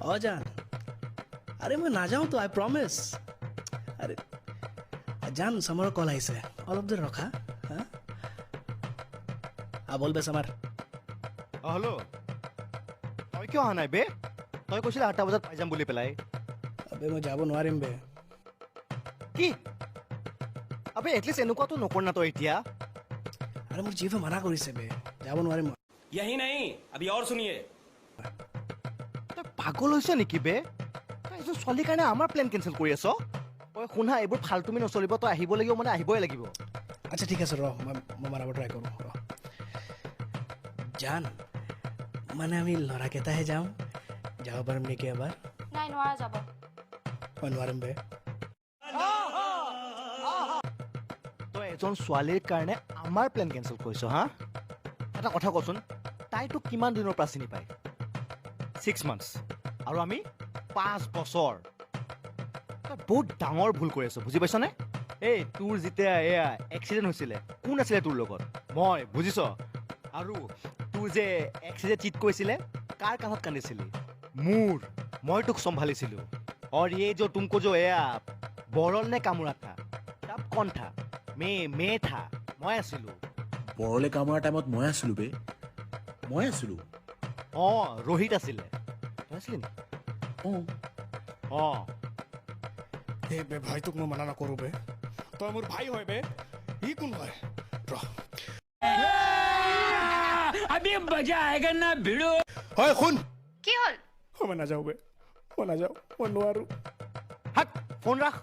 অ জান আৰে মই নাযাওঁ তো আই প্ৰমিস আৰে জান সামাৰৰ কল আহিছে অলপ দেৰি ৰখা হা বল বে সামাৰ হেল্ল' তই কিয় অহা নাই বে তই কৈছিলি 8টা বজাত পাই যাম বুলি পেলাই আবে মই যাব নোৱাৰিম বে কি আবে এটলিষ্ট এনেকুৱাতো নকৰ না তই এতিয়া আৰে মোৰ জিভে মানা কৰিছে বে যাব নোৱাৰিম মই यही नहीं अभी और सुनिए তই পাগল হৈছ নেকি বে তই এজন ছোৱালীৰ কাৰণে আমাৰ প্লেন কেঞ্চেল কৰি আছ তই শুনা এইবোৰ ফাল্টুমি নচলিব তই আহিব লাগিব মানে আহিবই লাগিব আচ্ছা ঠিক আছে ৰ মই মাৰাব ট্ৰাই কৰোঁ ৰ জান মানে আমি ল'ৰাকেইটাহে যাম যাব পাৰিম নেকি এবাৰ নাই নোৱাৰা যাব মই নোৱাৰিম বে তই এজন ছোৱালীৰ কাৰণে আমাৰ প্লেন কেঞ্চেল কৰিছ হা এটা কথা কচোন তাই তোক কিমান দিনৰ পৰা চিনি পায় 6 মান্থছ আৰু আমি 5 বছৰ তই বহুত ডাঙৰ ভুল কৰি আছ বুজি পাইছনে এই তোৰ যেতিয়া এয়া এক্সিডেণ্ট হৈছিলে কোন আছিলে তোৰ লগত মই বুজিছ আৰু তোৰ যে এক্সিডেণ্ট চিট কৰিছিলে কাৰ কাণত কান্দিছিলি মোৰ মই তোক চম্ভালিছিলোঁ और ये जो तुमको जो है বৰল নে কামোৰা থা তাপ কন থা মে থা মই আছিলোঁ বৰলে কামোৰা টাইমত মই আছিলোঁ বে মই আছিলোঁ অঁ ৰোহিত আছিলে তই আছিলি নি অঁ অঁ হে বে ভাই তোক মই মানা নকৰোঁ বে তই মোৰ ভাই হয় বে ই কোন হয় ৰ अभी मजा आएगा ना भिड़ो হয় শুন কি হ'ল মই নাযাওঁ বে মই নাযাওঁ মই নোৱাৰোঁ হাত ফোন ৰাখ